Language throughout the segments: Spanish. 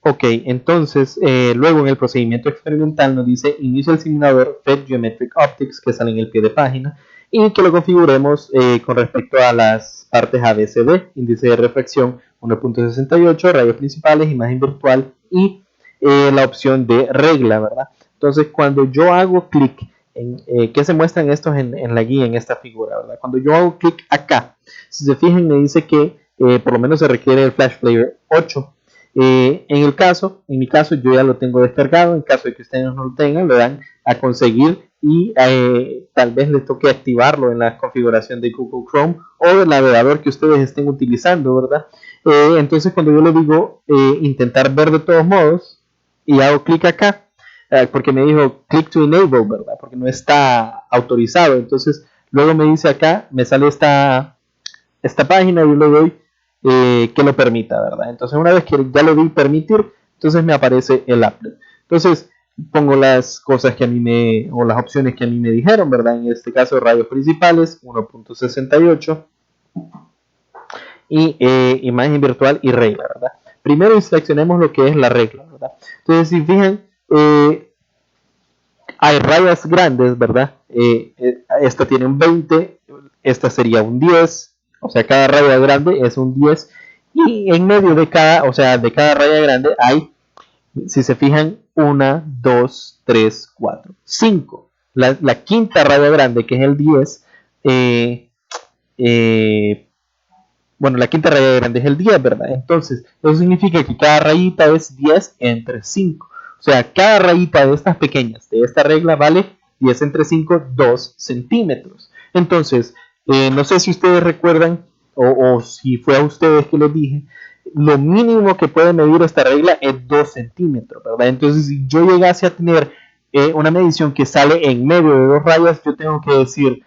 Ok, entonces luego en el procedimiento experimental nos dice inicia el simulador Fed Geometric Optics, que sale en el pie de página, y que lo configuremos con respecto a las partes ABCD, índice de refracción 1.68, rayos principales, imagen virtual y la opción de regla, ¿verdad? Entonces cuando yo hago clic en que se muestran estos en la guía, en esta figura, ¿verdad? Cuando yo hago clic acá, si se fijan me dice que por lo menos se requiere el Flash Player 8. En mi caso, yo ya lo tengo descargado. En caso de que ustedes no lo tengan, lo dan a conseguir y tal vez les toque activarlo en la configuración de Google Chrome o del navegador que ustedes estén utilizando, ¿verdad? Entonces, cuando yo le digo intentar ver de todos modos y hago clic acá, porque me dijo click to enable, ¿verdad? Porque no está autorizado. Entonces, luego me dice acá, me sale esta página y yo le doy que lo permita, ¿verdad? Entonces una vez que ya le di permitir, entonces me aparece el applet. Entonces pongo las cosas que a mí o las opciones que a mí me dijeron, ¿verdad? En este caso rayos principales 1.68 y imagen virtual y regla, ¿verdad? Primero seleccionemos lo que es la regla, ¿verdad? Entonces si fijan, hay rayas grandes, ¿verdad? Esta tiene un 20, esta sería un 10, o sea, cada raya grande es un 10 y en medio de cada, o sea, de cada raya grande hay, si se fijan, 1, 2, 3, 4, 5. La quinta raya grande, que es el 10, bueno, la quinta raya grande es el 10, ¿verdad? Entonces, eso significa que cada rayita es 10 entre 5. O sea, cada rayita de estas pequeñas, de esta regla, vale 10 entre 5, 2 centímetros. Entonces, no sé si ustedes recuerdan, o si fue a ustedes que les dije, lo mínimo que puede medir esta regla es 2 centímetros, ¿verdad? Entonces, si yo llegase a tener una medición que sale en medio de dos rayas, yo tengo que decir,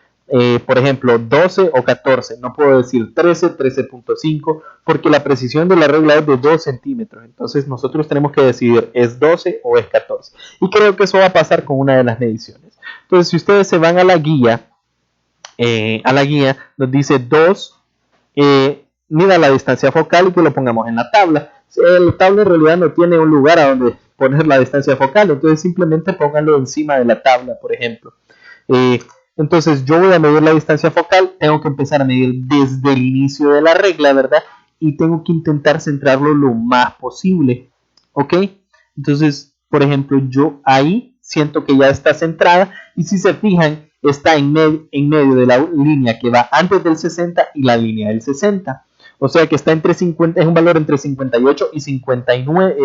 por ejemplo, 12 o 14, no puedo decir 13, 13.5, porque la precisión de la regla es de 2 centímetros, entonces nosotros tenemos que decidir, ¿es 12 o es 14? Y creo que eso va a pasar con una de las mediciones. Entonces, si ustedes se van a la guía nos dice 2, mida la distancia focal y que lo pongamos en la tabla. La tabla en realidad no tiene un lugar a donde poner la distancia focal, entonces simplemente pónganlo encima de la tabla, por ejemplo. Entonces yo voy a medir la distancia focal, tengo que empezar a medir desde el inicio de la regla, ¿verdad? Y tengo que intentar centrarlo lo más posible, ¿ok? Entonces, por ejemplo, yo ahí siento que ya está centrada y si se fijan, está en medio de la línea que va antes del 60 y la línea del 60. O sea que está entre 50, es un valor entre 58 y 59,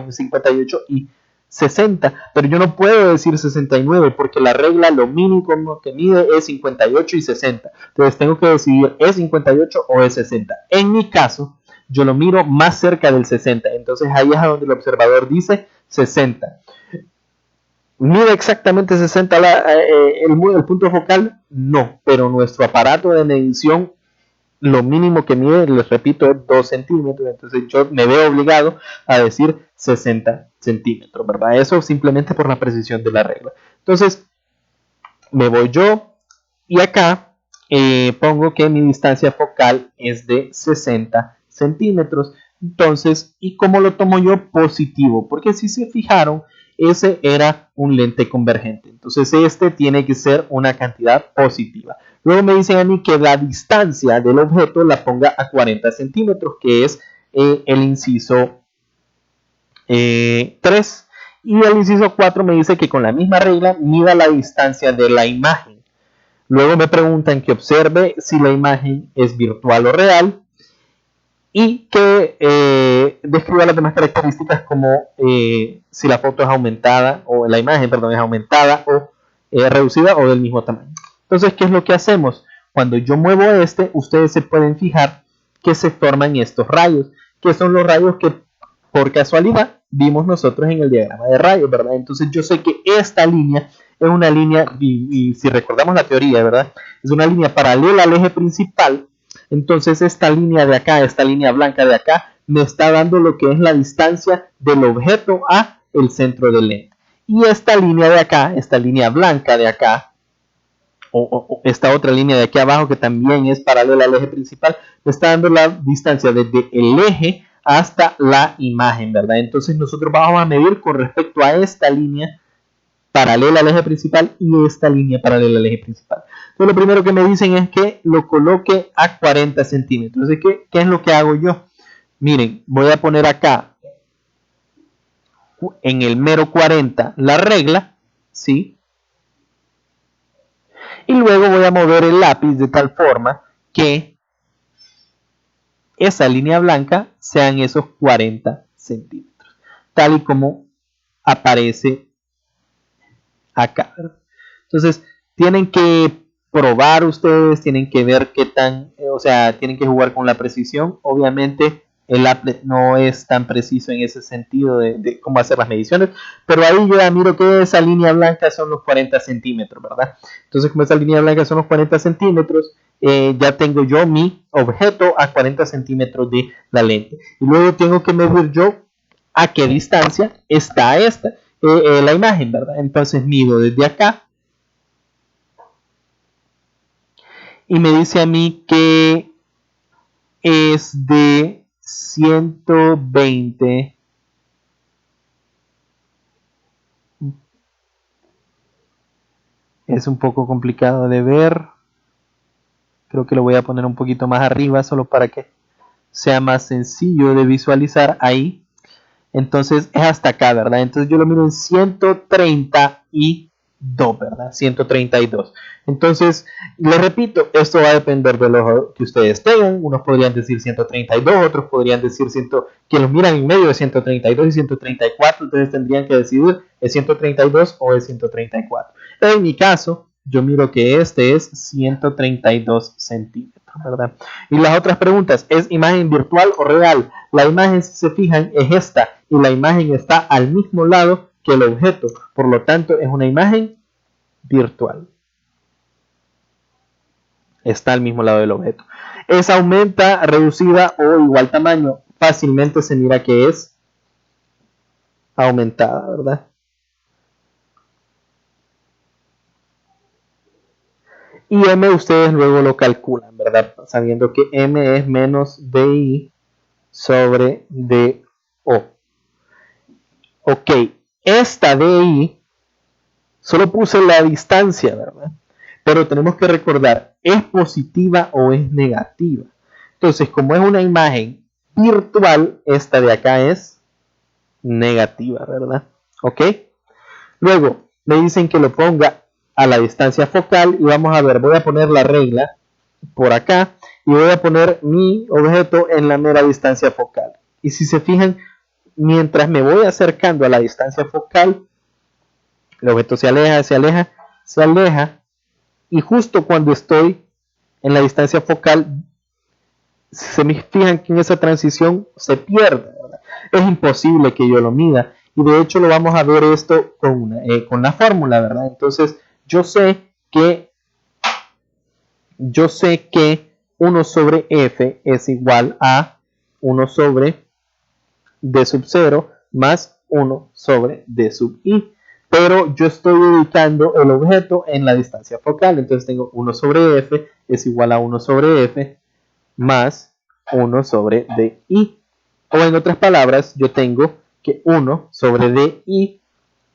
58 y 60, pero yo no puedo decir 69 porque la regla lo mínimo que mide es 58 y 60. Entonces tengo que decidir es 58 o es 60. En mi caso, yo lo miro más cerca del 60, entonces ahí es a donde el observador dice 60. ¿Mide exactamente 60 el punto focal? No, pero nuestro aparato de medición lo mínimo que mide, les repito, es 2 centímetros, entonces yo me veo obligado a decir 60 centímetros, ¿verdad? Eso simplemente por la precisión de la regla. Entonces, me voy yo y acá pongo que mi distancia focal es de 60 centímetros. Entonces, ¿y cómo lo tomo yo? Positivo, porque si se fijaron, ese era un lente convergente. Entonces, este tiene que ser una cantidad positiva. Luego me dicen a mí que la distancia del objeto la ponga a 40 centímetros, que es el inciso 3. Y el inciso 4 me dice que con la misma regla mida la distancia de la imagen. Luego me preguntan que observe si la imagen es virtual o real y que describa las demás características como si la foto es aumentada o la imagen, perdón, es aumentada o reducida o del mismo tamaño. Entonces, ¿qué es lo que hacemos? Cuando yo muevo ustedes se pueden fijar que se forman estos rayos, que son los rayos que por casualidad vimos nosotros en el diagrama de rayos, ¿verdad? Entonces yo sé que esta línea es una línea, y si recordamos la teoría, ¿verdad? Es una línea paralela al eje principal. Entonces esta línea de acá, esta línea blanca de acá, me está dando lo que es la distancia del objeto a el centro del lente. Y esta línea de acá, esta línea blanca de acá, o esta otra línea de aquí abajo que también es paralela al eje principal, me está dando la distancia desde el eje hasta la imagen, ¿verdad? Entonces nosotros vamos a medir con respecto a esta línea paralela al eje principal y esta línea paralela al eje principal. Entonces lo primero que me dicen es que lo coloque a 40 centímetros. Entonces, ¿qué es lo que hago yo? Miren, voy a poner acá en el mero 40 la regla, ¿sí? Y luego voy a mover el lápiz de tal forma que esa línea blanca sean esos 40 centímetros, tal y como aparece acá. Entonces, tienen que probar ustedes, tienen que ver qué tan, o sea, tienen que jugar con la precisión. Obviamente, el applet no es tan preciso en ese sentido de cómo hacer las mediciones, pero ahí yo ya miro que esa línea blanca son los 40 centímetros, ¿verdad? Entonces, como esa línea blanca son los 40 centímetros, ya tengo yo mi objeto a 40 centímetros de la lente. Y luego tengo que medir yo a qué distancia está la imagen, ¿verdad? Entonces mido desde acá y me dice a mí que es de 120 es un poco complicado de ver, creo que lo voy a poner un poquito más arriba solo para que sea más sencillo de visualizar ahí. Entonces es hasta acá, ¿verdad? Entonces yo lo miro en 132, ¿verdad? 132. Entonces, les repito, esto va a depender de lo que ustedes tengan. Unos podrían decir 132, otros podrían decir que los miran en medio de 132 y 134. Entonces tendrían que decidir ¿es 132 o es 134? En mi caso, yo miro que este es 132 centímetros, ¿verdad? Y las otras preguntas, ¿es imagen virtual o real? La imagen, si se fijan, es esta y la imagen está al mismo lado que el objeto. Por lo tanto, es una imagen virtual. Está al mismo lado del objeto. Es aumenta, reducida o igual tamaño. Fácilmente se mira que es aumentada, ¿verdad? Y M ustedes luego lo calculan, ¿verdad? Sabiendo que M es menos DI sobre DO. Ok, esta DI solo puse la distancia, ¿verdad? Pero tenemos que recordar, ¿es positiva o es negativa? Entonces, como es una imagen virtual, esta de acá es negativa, ¿verdad? ¿Ok? Luego, me dicen que lo ponga a la distancia focal y vamos a ver, voy a poner la regla por acá y voy a poner mi objeto en la mera distancia focal. Y si se fijan, mientras me voy acercando a la distancia focal, el objeto se aleja, se aleja, se aleja, y justo cuando estoy en la distancia focal, se me fijan que en esa transición se pierde, ¿verdad? Es imposible que yo lo mida, y de hecho lo vamos a ver esto con la fórmula, ¿verdad? Entonces yo sé que 1 sobre f es igual a 1 sobre d sub 0 más 1 sobre d sub i. Pero yo estoy ubicando el objeto en la distancia focal. Entonces tengo 1 sobre f es igual a 1 sobre f más 1 sobre di. O en otras palabras, yo tengo que 1 sobre di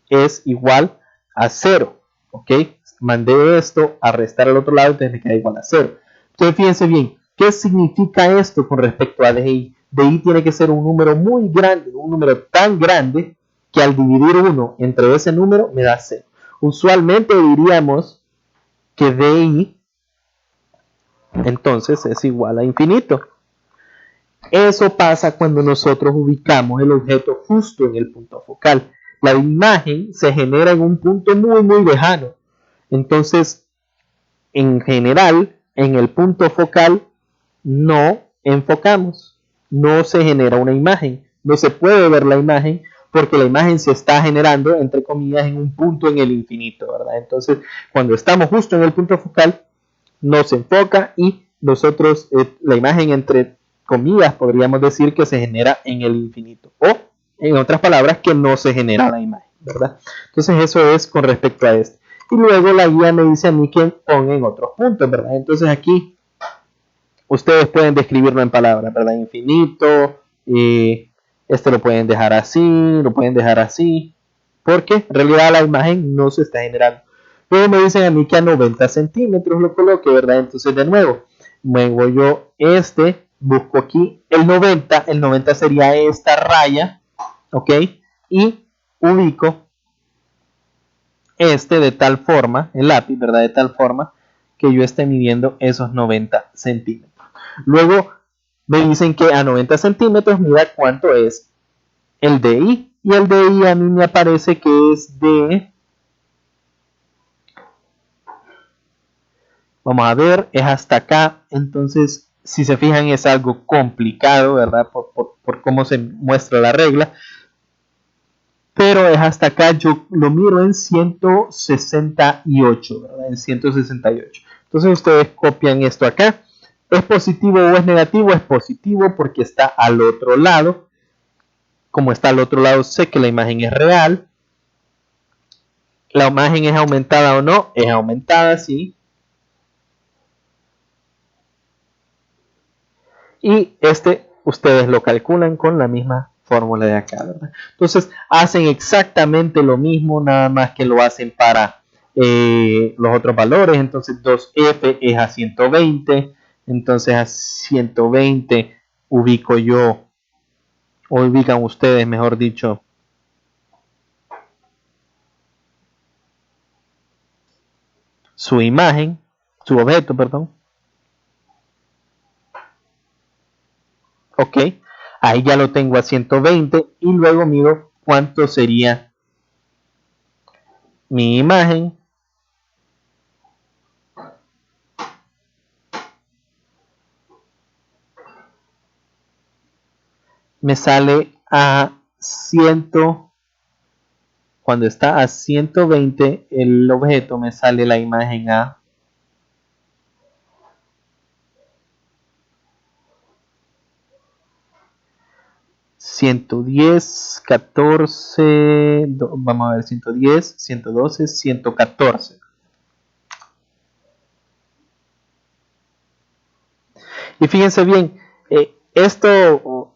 es igual a 0. ¿Ok? Mandé esto a restar al otro lado, entonces me queda igual a 0. Entonces fíjense bien, ¿qué significa esto con respecto a di? Di tiene que ser un número muy grande, un número tan grande que al dividir 1 entre ese número me da 0. Usualmente diríamos que di entonces es igual a infinito. Eso pasa cuando nosotros ubicamos el objeto justo en el punto focal. La imagen se genera en un punto muy muy lejano. Entonces, en general, en el punto focal no enfocamos, no se genera una imagen, no se puede ver la imagen porque la imagen se está generando, entre comillas, en un punto en el infinito, ¿verdad? Entonces, cuando estamos justo en el punto focal, no se enfoca y nosotros, la imagen, entre comillas, podríamos decir que se genera en el infinito, o en otras palabras, que no se genera la imagen, ¿verdad? Entonces, eso es con respecto a esto. Y luego la guía me dice a mí que ponga en otros puntos, ¿verdad? Entonces aquí ustedes pueden describirlo en palabras, ¿verdad? Infinito, Este lo pueden dejar así, lo pueden dejar así, porque en realidad la imagen no se está generando. Luego me dicen a mí que a 90 centímetros lo coloque, ¿verdad? Entonces de nuevo, muevo yo busco aquí el 90 sería esta raya, ¿ok? Y ubico de tal forma, el lápiz, ¿verdad? De tal forma que yo esté midiendo esos 90 centímetros. Luego me dicen que a 90 centímetros mira cuánto es el DI. Y el DI a mí me aparece que es de... Vamos a ver, es hasta acá. Entonces, si se fijan, es algo complicado, ¿verdad? Por cómo se muestra la regla. Pero es hasta acá, yo lo miro en 168, ¿verdad? En 168. Entonces ustedes copian esto acá. ¿Es positivo o es negativo? Es positivo porque está al otro lado. Como está al otro lado, sé que la imagen es real. ¿La imagen es aumentada o no? Es aumentada, sí. Y ustedes lo calculan con la misma fórmula de acá, ¿verdad? Entonces hacen exactamente lo mismo, nada más que lo hacen para los otros valores. Entonces 2F es a 120. Entonces a 120 ubico yo, o ubican ustedes, mejor dicho, su imagen, su objeto, perdón. Ok, ahí ya lo tengo a 120 y luego miro cuánto sería mi imagen. Me sale a 100, cuando está a 120 el objeto, me sale la imagen a 110, 14, vamos a ver, 110, 112, 114. Y fíjense bien, esto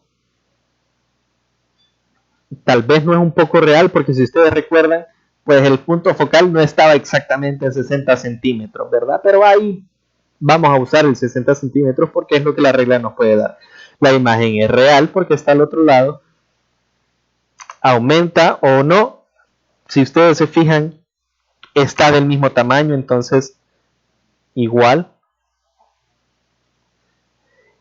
tal vez no es un poco real, porque si ustedes recuerdan, pues el punto focal no estaba exactamente en 60 centímetros, ¿verdad? Pero ahí vamos a usar el 60 centímetros porque es lo que la regla nos puede dar. La imagen es real porque está al otro lado, aumenta o no. Si ustedes se fijan, está del mismo tamaño, entonces igual.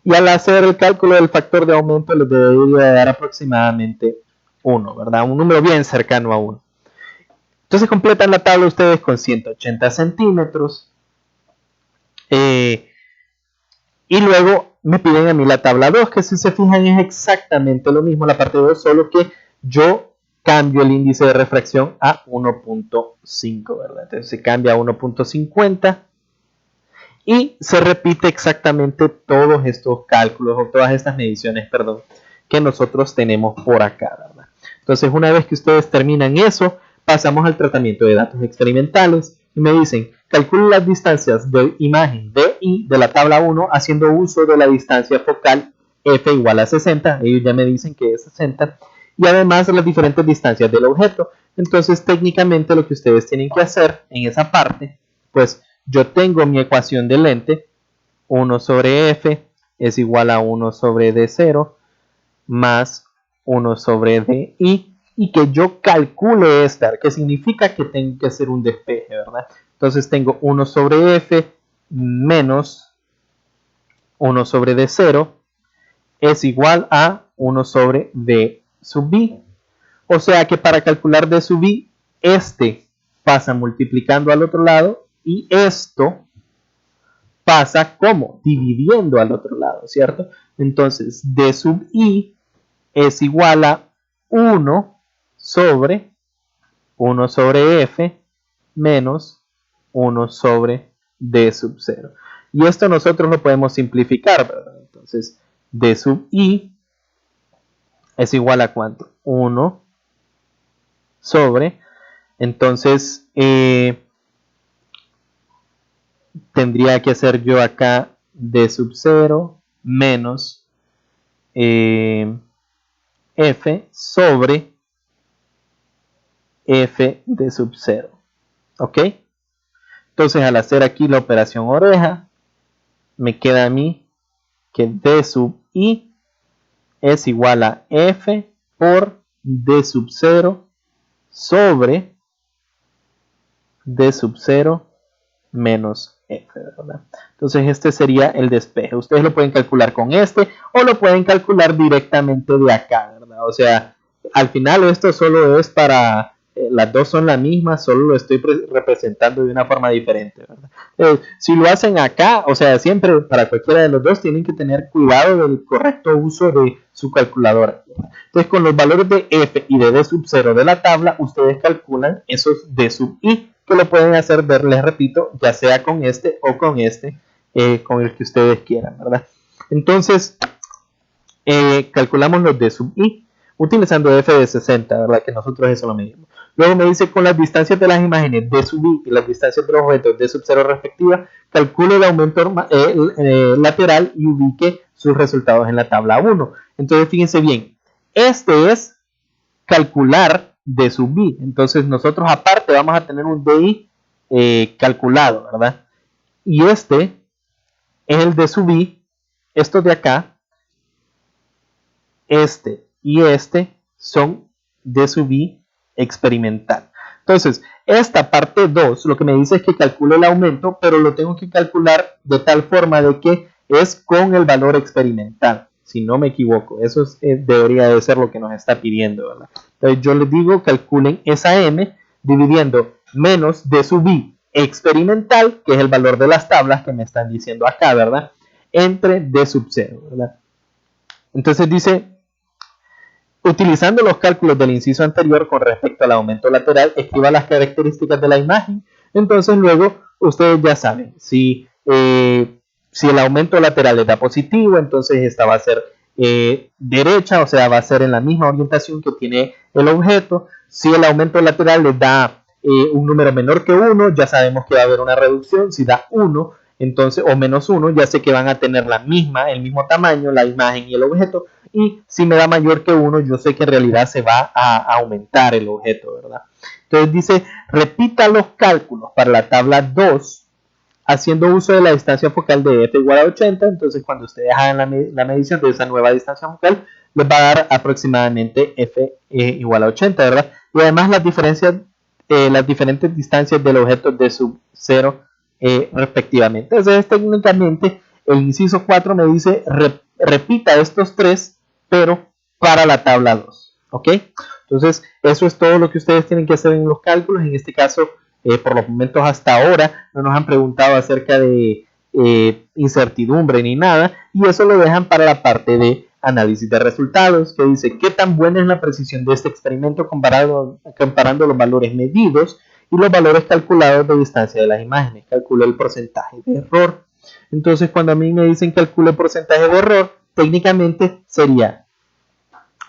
Y al hacer el cálculo del factor de aumento les debería dar aproximadamente 1, ¿verdad? Un número bien cercano a 1. Entonces completan la tabla ustedes con 180 centímetros. Y luego me piden a mí la tabla 2, que si se fijan es exactamente lo mismo la parte 2, solo que yo cambio el índice de refracción a 1.5, ¿verdad? Entonces se cambia a 1.50 y se repite exactamente todos estos cálculos o todas estas mediciones, perdón, que nosotros tenemos por acá, ¿verdad? Entonces una vez que ustedes terminan eso, pasamos al tratamiento de datos experimentales y me dicen, calcule las distancias de imagen DI de la tabla 1 haciendo uso de la distancia focal F igual a 60, ellos ya me dicen que es 60, y además las diferentes distancias del objeto. Entonces técnicamente lo que ustedes tienen que hacer en esa parte, pues yo tengo mi ecuación del lente, 1 sobre F es igual a 1 sobre D0 más 1 sobre DI, y que yo calcule esta, que significa que tengo que hacer un despeje, ¿verdad? Entonces tengo 1 sobre F menos 1 sobre D0 es igual a 1 sobre D sub I. O sea que para calcular D sub I, pasa multiplicando al otro lado y esto pasa como dividiendo al otro lado, ¿cierto? Entonces D sub I es igual a 1 sobre F menos 1 sobre D sub 0. Y esto nosotros lo podemos simplificar, ¿verdad? Entonces D sub I es igual a ¿cuánto? 1 sobre, entonces tendría que hacer yo acá D sub 0 menos F sobre F de sub 0. ¿Ok? Entonces, al hacer aquí la operación oreja, me queda a mí que D sub I es igual a F por D sub 0 sobre D sub 0 menos F, ¿verdad? Entonces este sería el despeje. Ustedes lo pueden calcular con este o lo pueden calcular directamente de acá, ¿verdad? O sea, al final esto solo es para, las dos son la misma, solo lo estoy representando de una forma diferente, ¿verdad? Si lo hacen acá, o sea, siempre para cualquiera de los dos tienen que tener cuidado del correcto uso de su calculadora. Entonces con los valores de F y de D sub 0 de la tabla, ustedes calculan esos D sub I, que lo pueden hacer, les repito, ya sea con este o con este, con el que ustedes quieran, ¿verdad? Entonces, calculamos los D sub I utilizando F de 60, ¿verdad? Que nosotros eso lo medimos. Luego me dice con las distancias de las imágenes D sub I y las distancias de los objetos D sub 0 respectivas, calcule el aumento lateral y ubique sus resultados en la tabla 1. Entonces, fíjense bien, este es calcular D sub I. Entonces nosotros aparte vamos a tener un DI calculado, ¿verdad? Y este es el D sub I. Estos de acá, este y este son D sub I experimental. Entonces, esta parte 2 lo que me dice es que calcule el aumento, pero lo tengo que calcular de tal forma de que es con el valor experimental. Si no me equivoco, eso debería de ser lo que nos está pidiendo, ¿verdad? Entonces yo les digo, calculen esa M dividiendo menos D sub I experimental, que es el valor de las tablas que me están diciendo acá, ¿verdad? Entre D sub 0, ¿verdad? Entonces dice, utilizando los cálculos del inciso anterior con respecto al aumento lateral, escriba las características de la imagen. Entonces luego ustedes ya saben, si el aumento lateral les da positivo, entonces esta va a ser derecha, o sea, va a ser en la misma orientación que tiene el objeto. Si el aumento lateral les da un número menor que 1, ya sabemos que va a haber una reducción. Si da 1, entonces, o menos 1, ya sé que van a tener el mismo tamaño, la imagen y el objeto. Y si me da mayor que 1, yo sé que en realidad se va a aumentar el objeto, ¿verdad? Entonces dice, repita los cálculos para la tabla 2 haciendo uso de la distancia focal de F igual a 80. Entonces cuando ustedes hagan la medición de esa nueva distancia focal, les va a dar aproximadamente F igual a 80, ¿verdad? Y además las diferentes distancias del objeto de sub 0 respectivamente. Entonces técnicamente el inciso 4 me dice repita estos tres, pero para la tabla 2, ¿ok? Entonces eso es todo lo que ustedes tienen que hacer en los cálculos. En este caso, por los momentos hasta ahora no nos han preguntado acerca de incertidumbre ni nada, y eso lo dejan para la parte de análisis de resultados, que dice qué tan buena es la precisión de este experimento comparando los valores medidos y los valores calculados de distancia de las imágenes. Calcula el porcentaje de error. Entonces cuando a mí me dicen calcule el porcentaje de error, técnicamente sería,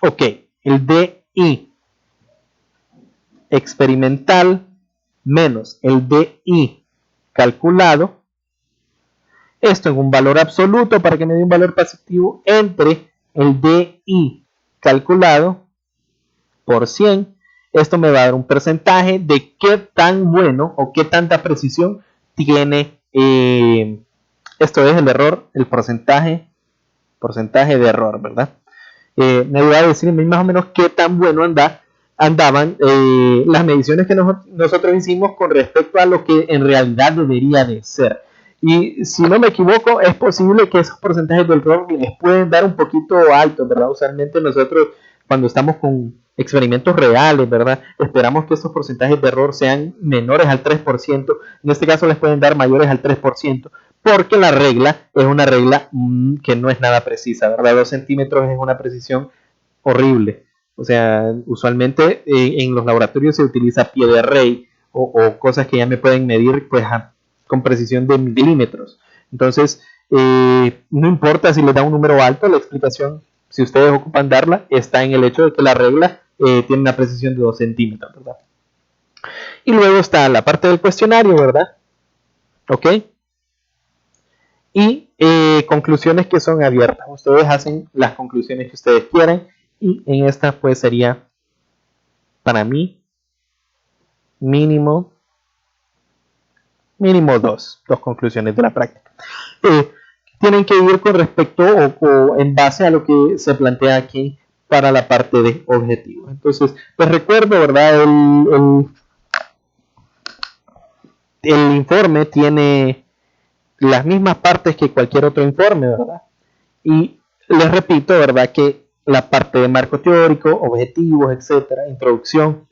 ok, el DI experimental menos el DI calculado, esto en un valor absoluto para que me dé un valor positivo, entre el DI calculado por 100. Esto me va a dar un porcentaje de qué tan bueno o qué tanta precisión tiene esto es el error, el porcentaje de error, ¿verdad? Me va a decir más o menos qué tan bueno andaban las mediciones que nosotros hicimos con respecto a lo que en realidad debería de ser. Y si no me equivoco, es posible que esos porcentajes de error les pueden dar un poquito altos, ¿verdad? Usualmente nosotros cuando estamos con experimentos reales, ¿verdad? Esperamos que esos porcentajes de error sean menores al 3%. En este caso les pueden dar mayores al 3%, porque la regla es una regla que no es nada precisa, ¿verdad? 2 centímetros es una precisión horrible. O sea, usualmente en los laboratorios se utiliza pie de rey o cosas que ya me pueden medir pues con precisión de milímetros. Entonces, no importa si les da un número alto, la explicación, si ustedes ocupan darla, está en el hecho de que la regla tiene una precisión de 2 centímetros, ¿verdad? Y luego está la parte del cuestionario, ¿verdad? ¿Ok? Y conclusiones que son abiertas. Ustedes hacen las conclusiones que ustedes quieran. Y en esta pues sería para mí mínimo dos conclusiones de la práctica. Tienen que ir con respecto o en base a lo que se plantea aquí para la parte de objetivos. Entonces, pues recuerdo, ¿verdad? El informe tiene las mismas partes que cualquier otro informe, ¿verdad? Y les repito, ¿verdad? Que la parte de marco teórico, objetivos, etcétera, introducción,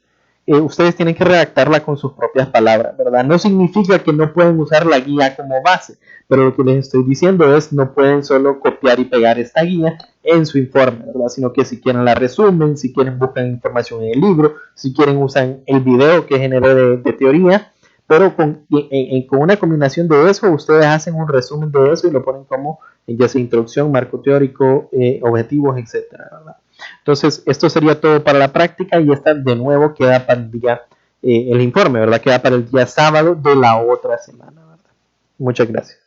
ustedes tienen que redactarla con sus propias palabras, ¿verdad? No significa que no pueden usar la guía como base, pero lo que les estoy diciendo es no pueden solo copiar y pegar esta guía en su informe, ¿verdad? Sino que si quieren la resumen, si quieren buscan información en el libro, si quieren usan el video que generé de teoría, pero con una combinación de eso, ustedes hacen un resumen de eso y lo ponen como ya sea introducción, marco teórico, objetivos, etcétera, ¿verdad? Entonces, esto sería todo para la práctica y esta de nuevo queda para el día, el informe, ¿verdad? Queda para el día sábado de la otra semana, ¿verdad? Muchas gracias.